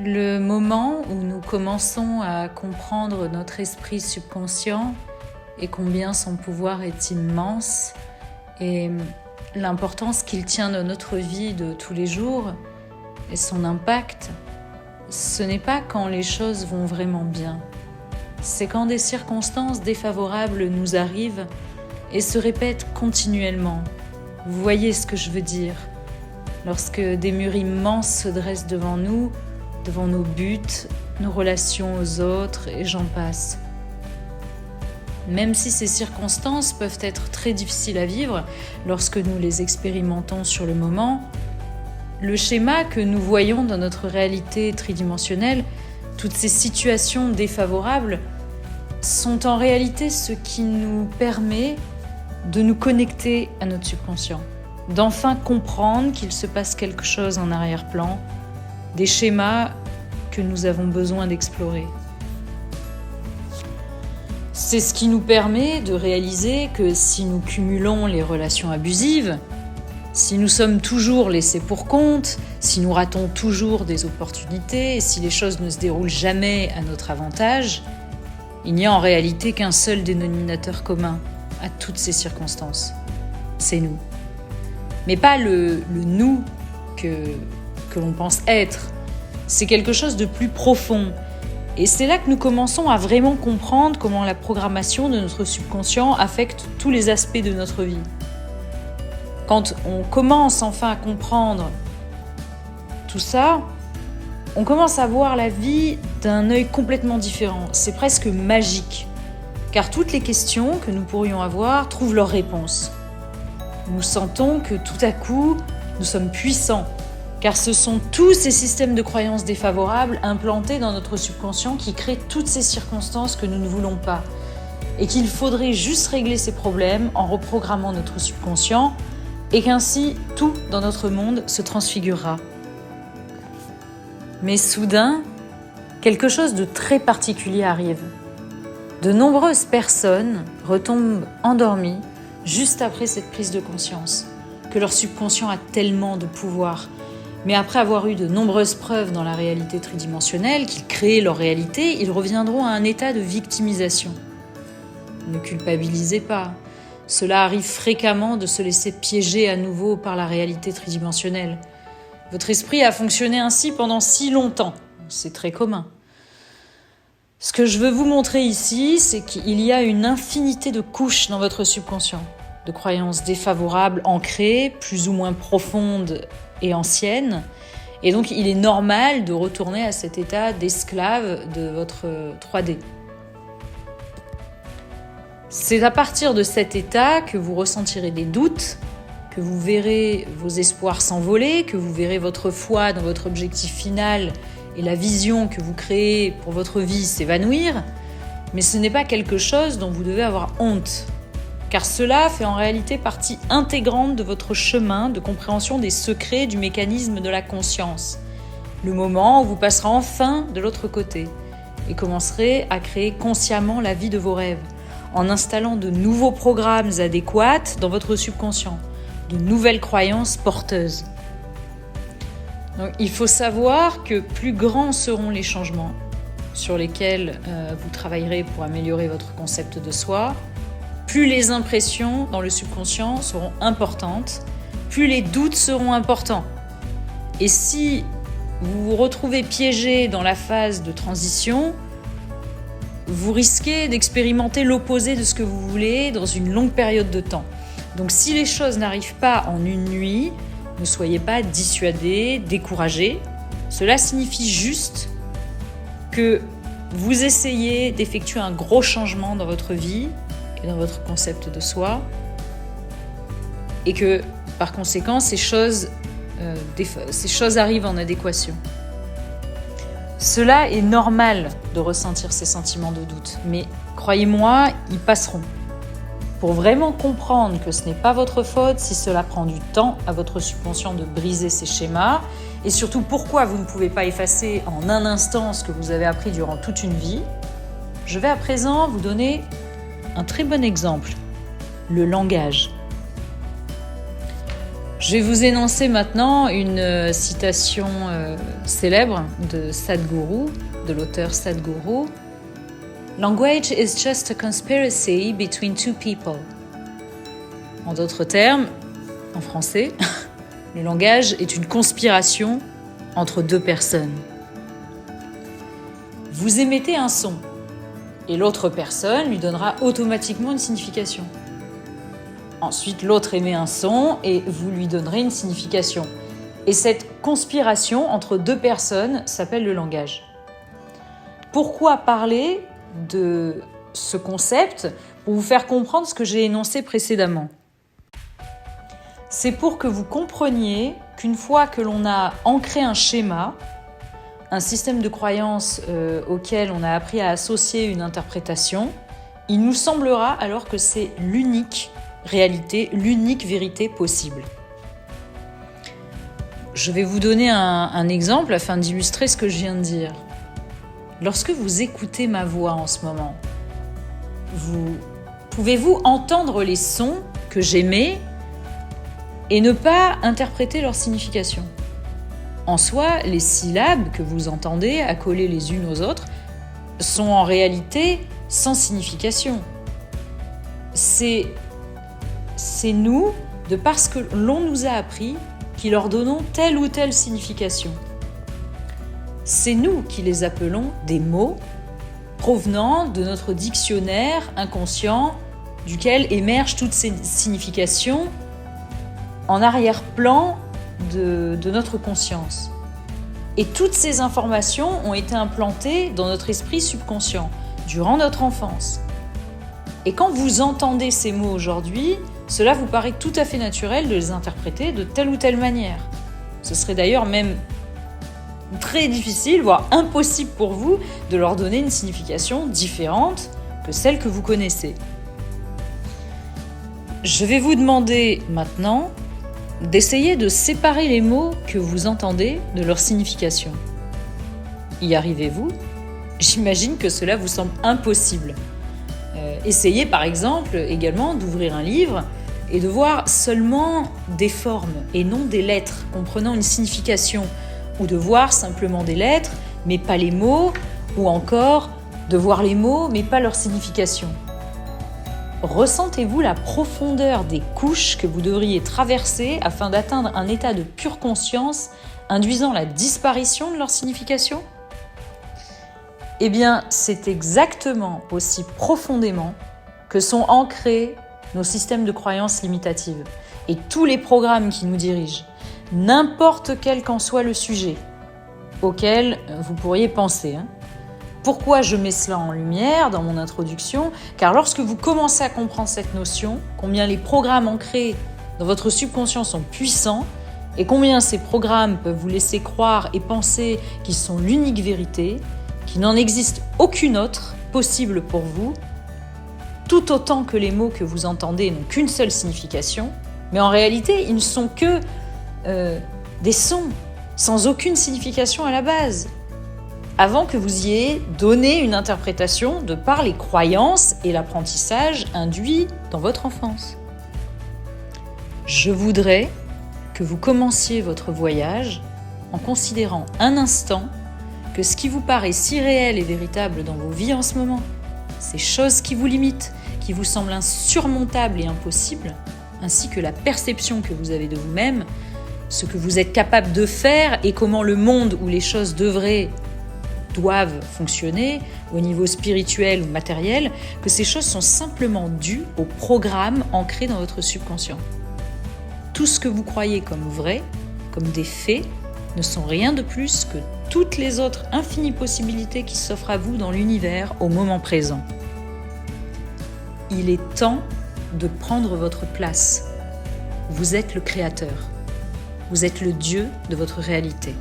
Le moment où nous commençons à comprendre notre esprit subconscient et combien son pouvoir est immense et l'importance qu'il tient dans notre vie de tous les jours et son impact, ce n'est pas quand les choses vont vraiment bien. C'est quand des circonstances défavorables nous arrivent et se répètent continuellement. Vous voyez ce que je veux dire ? Lorsque des murs immenses se dressent devant nous, devant nos buts, nos relations aux autres et j'en passe. Même si ces circonstances peuvent être très difficiles à vivre lorsque nous les expérimentons sur le moment, le schéma que nous voyons dans notre réalité tridimensionnelle, toutes ces situations défavorables, sont en réalité ce qui nous permet de nous connecter à notre subconscient, d'enfin comprendre qu'il se passe quelque chose en arrière-plan, des schémas que nous avons besoin d'explorer. C'est ce qui nous permet de réaliser que si nous cumulons les relations abusives, si nous sommes toujours laissés pour compte, si nous ratons toujours des opportunités, et si les choses ne se déroulent jamais à notre avantage, il n'y a en réalité qu'un seul dénominateur commun à toutes ces circonstances. C'est nous. Mais pas le nous que l'on pense être. C'est quelque chose de plus profond. Et c'est là que nous commençons à vraiment comprendre comment la programmation de notre subconscient affecte tous les aspects de notre vie. Quand on commence enfin à comprendre tout ça, on commence à voir la vie d'un œil complètement différent. C'est presque magique, car toutes les questions que nous pourrions avoir trouvent leur réponse. Nous sentons que tout à coup, nous sommes puissants, car ce sont tous ces systèmes de croyances défavorables implantés dans notre subconscient qui créent toutes ces circonstances que nous ne voulons pas, et qu'il faudrait juste régler ces problèmes en reprogrammant notre subconscient, et qu'ainsi tout dans notre monde se transfigurera. Mais soudain, quelque chose de très particulier arrive. De nombreuses personnes retombent endormies juste après cette prise de conscience, que leur subconscient a tellement de pouvoir. Mais après avoir eu de nombreuses preuves dans la réalité tridimensionnelle qu'ils créent leur réalité, ils reviendront à un état de victimisation. Ne culpabilisez pas. Cela arrive fréquemment de se laisser piéger à nouveau par la réalité tridimensionnelle. Votre esprit a fonctionné ainsi pendant si longtemps. C'est très commun. Ce que je veux vous montrer ici, c'est qu'il y a une infinité de couches dans votre subconscient, de croyances défavorables ancrées, plus ou moins profondes et anciennes. Et donc, il est normal de retourner à cet état d'esclave de votre 3D. C'est à partir de cet état que vous ressentirez des doutes, que vous verrez vos espoirs s'envoler, que vous verrez votre foi dans votre objectif final et la vision que vous créez pour votre vie s'évanouir. Mais ce n'est pas quelque chose dont vous devez avoir honte, car cela fait en réalité partie intégrante de votre chemin de compréhension des secrets du mécanisme de la conscience. Le moment où vous passerez enfin de l'autre côté et commencerez à créer consciemment la vie de vos rêves, en installant de nouveaux programmes adéquats dans votre subconscient, de nouvelles croyances porteuses. Donc, il faut savoir que plus grands seront les changements sur lesquels vous travaillerez pour améliorer votre concept de soi, plus les impressions dans le subconscient seront importantes, plus les doutes seront importants. Et si vous vous retrouvez piégé dans la phase de transition, vous risquez d'expérimenter l'opposé de ce que vous voulez dans une longue période de temps. Donc si les choses n'arrivent pas en une nuit, ne soyez pas dissuadés, découragés. Cela signifie juste que vous essayez d'effectuer un gros changement dans votre vie et dans votre concept de soi, et que par conséquent ces choses arrivent en adéquation. Cela est normal de ressentir ces sentiments de doute, mais croyez-moi, ils passeront. Pour vraiment comprendre que ce n'est pas votre faute si cela prend du temps à votre subconscient de briser ces schémas, et surtout pourquoi vous ne pouvez pas effacer en un instant ce que vous avez appris durant toute une vie, je vais à présent vous donner un très bon exemple, le langage. Je vais vous énoncer maintenant une citation célèbre de Sadhguru, de l'auteur Sadhguru. Language is just a conspiracy between two people. En d'autres termes, en français, le langage est une conspiration entre deux personnes. Vous émettez un son et l'autre personne lui donnera automatiquement une signification. Ensuite, l'autre émet un son et vous lui donnerez une signification. Et cette conspiration entre deux personnes s'appelle le langage. Pourquoi parler de ce concept? Pour vous faire comprendre ce que j'ai énoncé précédemment. C'est pour que vous compreniez qu'une fois que l'on a ancré un schéma, un système de croyances auquel on a appris à associer une interprétation, il nous semblera alors que c'est l'unique réalité, l'unique vérité possible. Je vais vous donner un exemple afin d'illustrer ce que je viens de dire. Lorsque vous écoutez ma voix en ce moment, pouvez-vous entendre les sons que j'émets et ne pas interpréter leur signification? En soi, les syllabes que vous entendez accolées les unes aux autres sont en réalité sans signification. C'est nous, de parce que l'on nous a appris, qui leur donnons telle ou telle signification. C'est nous qui les appelons des mots provenant de notre dictionnaire inconscient, duquel émergent toutes ces significations en arrière-plan de notre conscience. Et toutes ces informations ont été implantées dans notre esprit subconscient durant notre enfance. Et quand vous entendez ces mots aujourd'hui, cela vous paraît tout à fait naturel de les interpréter de telle ou telle manière. Ce serait d'ailleurs même très difficile, voire impossible pour vous, de leur donner une signification différente que celle que vous connaissez. Je vais vous demander maintenant d'essayer de séparer les mots que vous entendez de leur signification. Y arrivez-vous? J'imagine que cela vous semble impossible. Essayez par exemple également d'ouvrir un livre et de voir seulement des formes et non des lettres comprenant une signification, ou de voir simplement des lettres mais pas les mots, ou encore de voir les mots mais pas leur signification. Ressentez-vous la profondeur des couches que vous devriez traverser afin d'atteindre un état de pure conscience induisant la disparition de leur signification? Eh bien, c'est exactement aussi profondément que sont ancrés nos systèmes de croyances limitatives et tous les programmes qui nous dirigent, n'importe quel qu'en soit le sujet auquel vous pourriez penser. Pourquoi je mets cela en lumière dans mon introduction? Car lorsque vous commencez à comprendre cette notion, combien les programmes ancrés dans votre subconscient sont puissants et combien ces programmes peuvent vous laisser croire et penser qu'ils sont l'unique vérité, qu'il n'en existe aucune autre possible pour vous, tout autant que les mots que vous entendez n'ont qu'une seule signification, mais en réalité, ils ne sont que des sons, sans aucune signification à la base, avant que vous y ayez donné une interprétation de par les croyances et l'apprentissage induits dans votre enfance. Je voudrais que vous commenciez votre voyage en considérant un instant que ce qui vous paraît si réel et véritable dans vos vies en ce moment, ces choses qui vous limitent, qui vous semblent insurmontables et impossibles, ainsi que la perception que vous avez de vous-même, ce que vous êtes capable de faire et comment le monde où les choses doivent fonctionner au niveau spirituel ou matériel, que ces choses sont simplement dues au programme ancré dans votre subconscient. Tout ce que vous croyez comme vrai, comme des faits, ne sont rien de plus que toutes les autres infinies possibilités qui s'offrent à vous dans l'univers au moment présent. Il est temps de prendre votre place. Vous êtes le créateur. Vous êtes le Dieu de votre réalité.